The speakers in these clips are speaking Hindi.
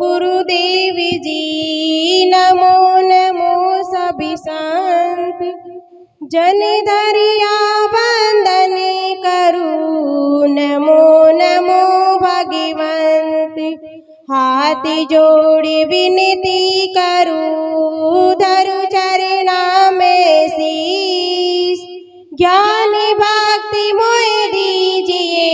गुरुदेव जी, नमो नमो सभी संत जन धरिया वंदन करूं। नमो नमो भगवंत, हाथ जोड़ी विनती करूं, धरु चरणा में शीस। ज्ञान भक्ति मोह दीजिए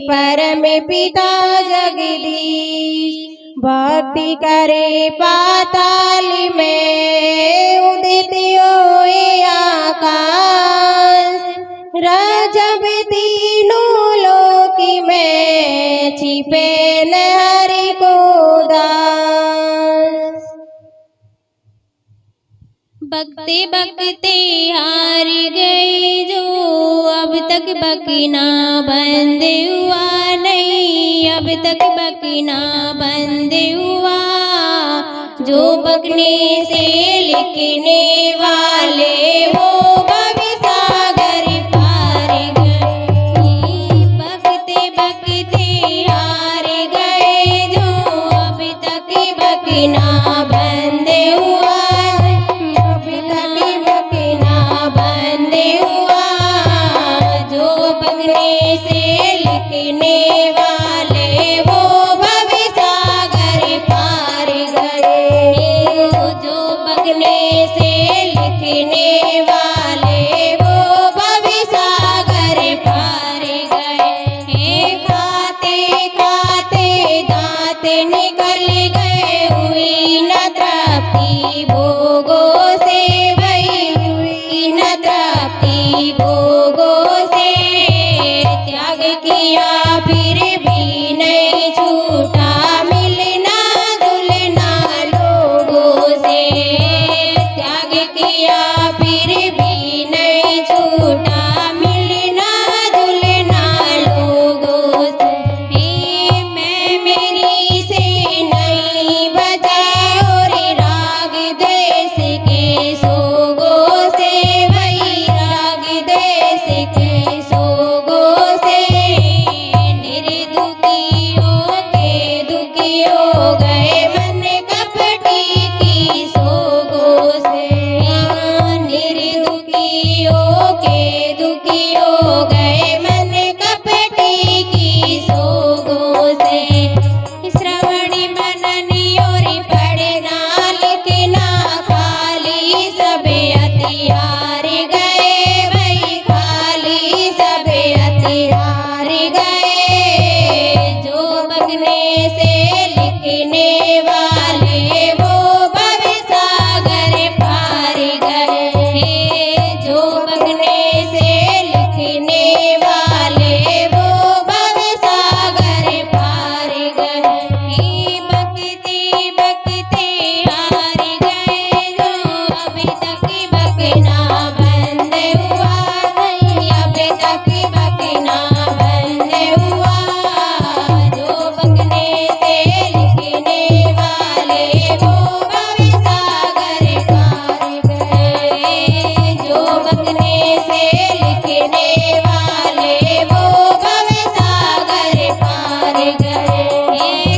परम पिता जगदीश। भक्ति करे पाताल में उदित होए आकाश। राजब तीनों लोक में छिपे न हरि को दास। बकते बकते हार गए जो अब तक बकना बंद हुआ नहीं। अब तक बकना बंद हुआ, जो बकने से लिखने वाले वो भव सागर पार गए। बकते बकते हार गए जो अब तक बकना बंद हुआ। बंद हुआ, जो बकने से लिखने वाले वो भव सागर पार गए। जो बकने से लिखने वाले वो भव सागर पार गए। खाते खाते दांत निकल गए, हुई न तृप्ति भोगों से। भोगों से त्याग किया फिर भी नहीं छूटा, मिलना जुलना लोगों से। त्याग किया फिर भी नहीं छूटा, मिलना जुलना लोगों से। मैं मेरी से नहीं बजा और राग देश के सोगों से। देश के सोगों से निर्दुखी दुखी हो गए मन कपटी की सोगों से। निर्दुखी दुखी हो गए मन कपटी की सोगों से। श्रवण मनन और पढ़ना लिखना खाली सब हथियार गए। सबे हथियार गए, जो बकने से लिखने वाले वो भव सागर पार गए। जो बकने से लिखने वाले वो भव सागर पार गए। बकते बकते हार गए, जो अभी तक बकना बंद हुआ। अभी तक बकना बंद हुआ, जो बकने से लिखने वाले वो भव सागर पार गए। जो बकने से लिखने वाले वो भव सागर पार गए।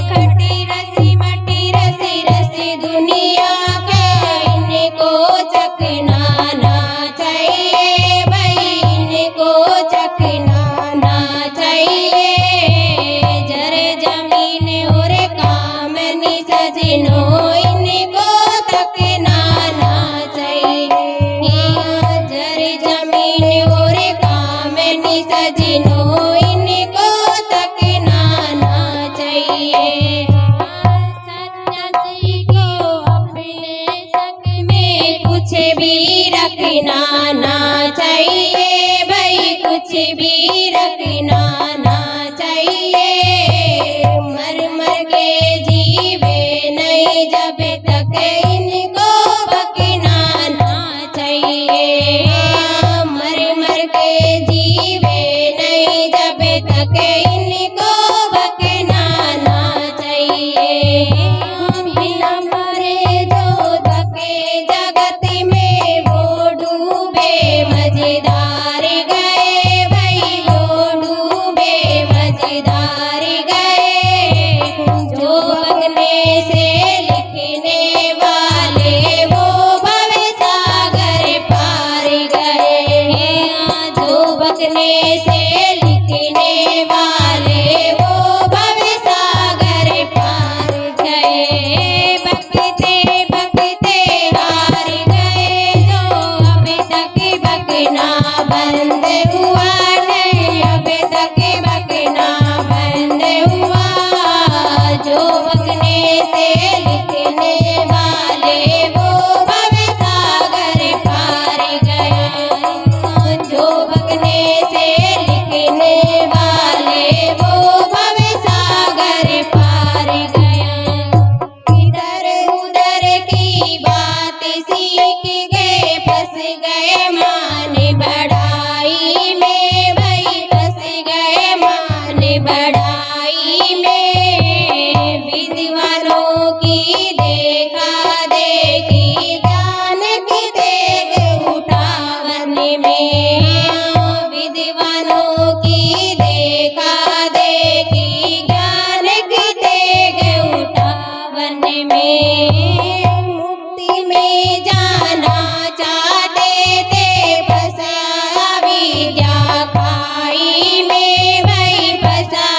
खटी रसी मटी रसी रसी दुनिया का इनको चखना ना चाहिए भाई, इनको चखना ना चाहिए। जरे जमीन और काम नि सजनो, इनको तकना ना चाहिए। जरे जमीन और काम नि सजनो, इनको तकना ना चाहिए। सन्यासी को अपने संग में कुछ भी रखना ना चाहिए भाई, कुछ भी रखना ना चाहिए। मर मर के जीवे नहीं जब तक इनको बकना ना चाहिए। मर मर के जीवे नहीं जब तक इनको बकना ना चाहिए। बिना मरे जो धके जगत में वो डूबे मजेदार गए भाई, वो डूबे मजेदार गए। जो बगने से लिखने वाले वो भव सागर पार गए। जो बगने से लिखने वाले वो भव सागर पार गए। बकते बकते हार गए जो अब तक बकना बंद हुआ नहीं, अब तक बकना बंद हुआ। जो बकने से लिखने वाले वो भव सागर पार गया। जो बकने से लिखने वाले वो भव सागर पार गया। इधर उधर की बात सीख गए, फंस गए मान बढ़ाई में, भाई फंस गए मान बढ़ाई में। विद्वानों की देखा देखी ज्ञान की देग उठावन में। विद्वानों की देखा देखी ज्ञान की देग उठावन में। मुक्ति में जाना चाहते थे, फंसा विद्या खाई में, भाई फंसा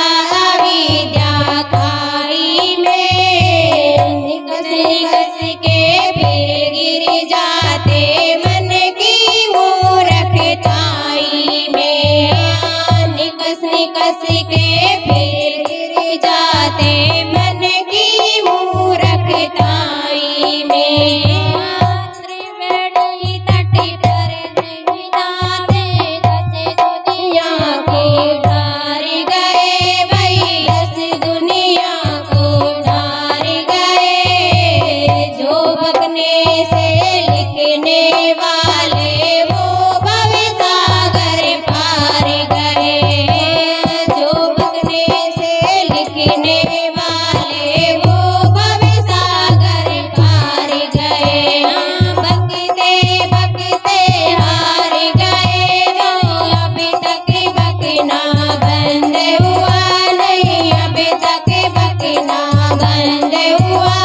विद्या खाई में। निकस निकस के फिर गिर जाते मन की मूर्खताई में। निकस निकस के फिर गिर जाते मन की मूर्खताई में। त्रिवेणी तट पर नहीं जाते, दस दुनिया को ढार गए, भाई दस दुनिया को ढार गए। जो बकने से लिखने वाले वो भव सागर पार गए। जो बकने से लिखने वाले वो भव सागर पार गए। बकते बकते हार गए जो अब तक बकना बंद हुआ नहीं, अब तक बकना बंद हुआ।